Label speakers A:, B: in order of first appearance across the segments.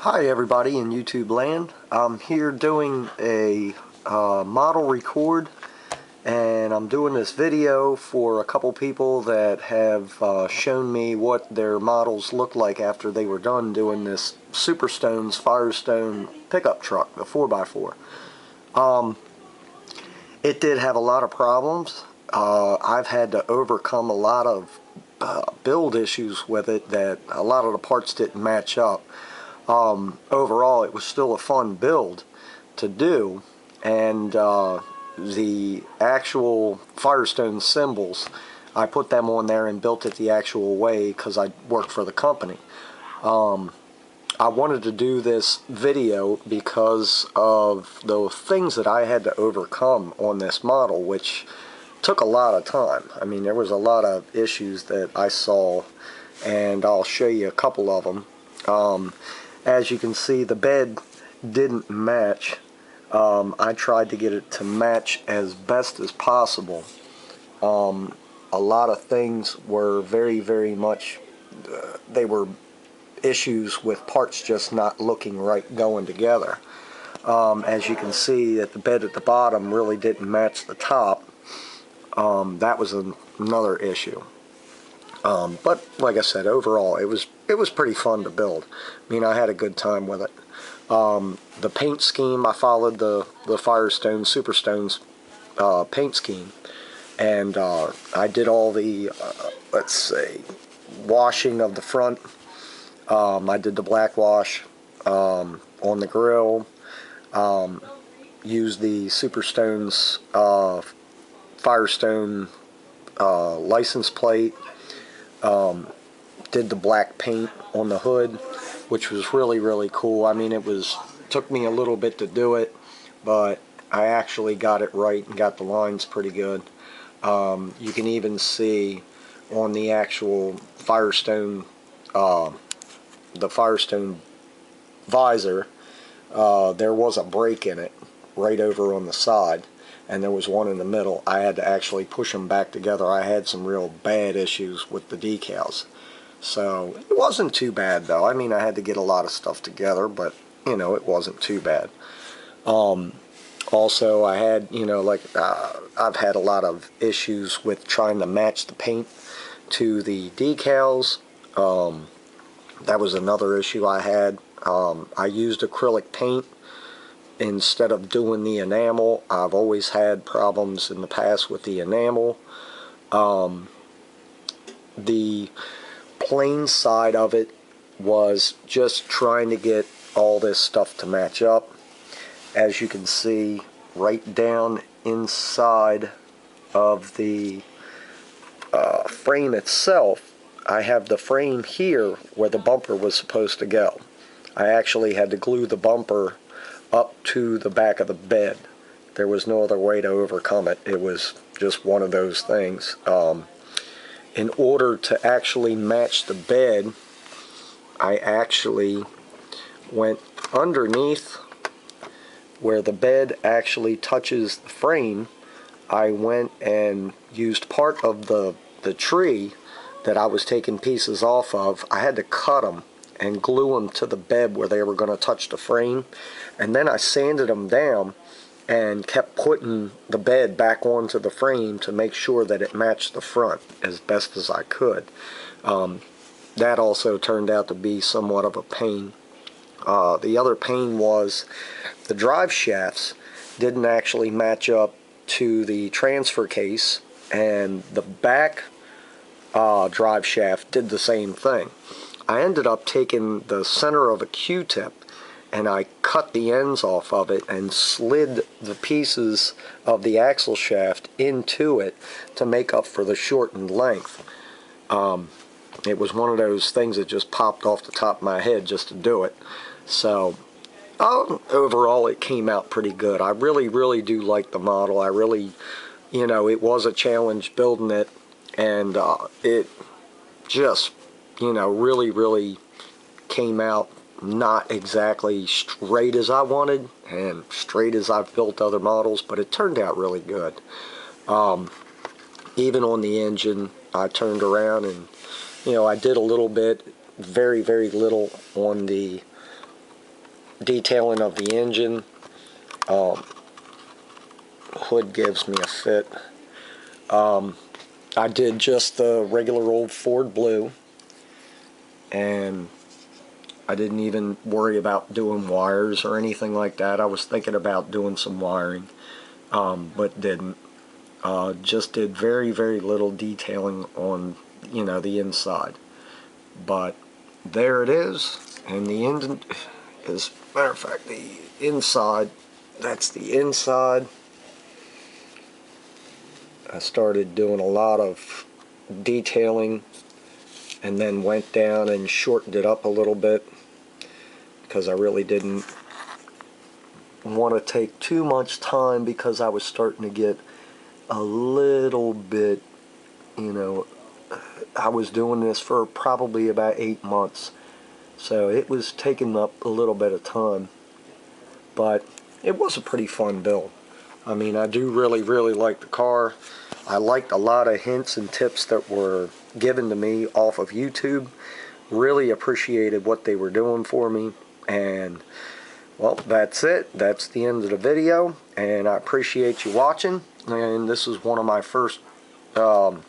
A: Hi everybody in YouTube land. I'm here doing a model record, and I'm doing this video for a couple people that have shown me what their models looked like after they were done doing this Superstone's Firestone pickup truck, the 4x4. It did have a lot of problems. I've had to overcome a lot of build issues with it, that a lot of the parts didn't match up. Overall, it was still a fun build to do, and the actual Firestone symbols, I put them on there and built it the actual way because I worked for the company. I wanted to do this video because of the things that I had to overcome on this model, which took a lot of time. I mean, there was a lot of issues that I saw, and I'll show you a couple of them. As you can see, the bed didn't match. I tried to get it to match as best as possible. A lot of things were very much, they were issues with parts just not looking right going together. As you can see, that the bed at the bottom really didn't match the top. That was another issue. But like I said, overall it was pretty fun to build. I mean, I had a good time with it. The paint scheme, I followed the Firestone Superstone's paint scheme, and I did all the let's say washing of the front. I did the black wash on the grill. Used the Superstone's Firestone license plate. Did the black paint on the hood, which was really cool. I mean, took me a little bit to do it, but I actually got it right and got the lines pretty good. You can even see on the actual Firestone, the Firestone visor, there was a break in it right over on the side, and there was one in the middle. I had to actually push them back together. I had some real bad issues with the decals. So it wasn't too bad, though. I mean, I had to get a lot of stuff together, but, you know, it wasn't too bad. Also, I had, you know, like, I've had a lot of issues with trying to match the paint to the decals. That was another issue I had. I used acrylic paint instead of doing the enamel. I've always had problems in the past with the enamel. The plain side of it was just trying to get all this stuff to match up. As you can see, right down inside of the frame itself, I have the frame here where the bumper was supposed to go. I actually had to glue the bumper up to the back of the bed. There was no other way to overcome it. It was just one of those things. In order to actually match the bed, I actually went underneath where the bed actually touches the frame. I went and used part of the tree that I was taking pieces off of. I had to cut them and glue them to the bed where they were going to touch the frame, and then I sanded them down and kept putting the bed back onto the frame to make sure that it matched the front as best as I could. That also turned out to be somewhat of a pain. The other pain was the drive shafts didn't actually match up to the transfer case, and the back drive shaft did the same thing. I ended up taking the center of a Q-tip and I cut the ends off of it and slid the pieces of the axle shaft into it to make up for the shortened length. It was one of those things that just popped off the top of my head just to do it. So overall it came out pretty good. I really do like the model. I really, you know, it was a challenge building it, and it just, you know, really came out not exactly straight as I wanted and straight as I've built other models, but it turned out really good. Even on the engine, I turned around and, you know, I did a little bit, very little on the detailing of the engine. Hood gives me a fit. I did just the regular old Ford blue, and I didn't even worry about doing wires or anything like that. I was thinking about doing some wiring, but didn't. Just did very, very little detailing on, the inside. But there it is, and the engine, as a matter of fact, the inside, that's the inside. I started doing a lot of detailing and then went down and shortened it up a little bit because I really didn't want to take too much time, because I was starting to get a little bit, I was doing this for probably about 8 months, so it was taking up a little bit of time, but it was a pretty fun build. I mean, I do really, really like the car. I liked a lot of hints and tips that were given to me off of YouTube. Really appreciated what they were doing for me. And, well, that's it. That's the end of the video. And I appreciate you watching. And this is one of my first model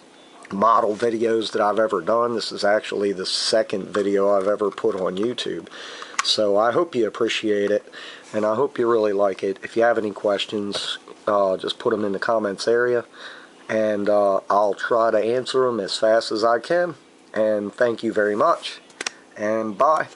A: videos that I've ever done. This is actually the second video I've ever put on YouTube. So I hope you appreciate it, and I hope you really like it. If you have any questions, just put them in the comments area, and I'll try to answer them as fast as I can. And thank you very much, and bye.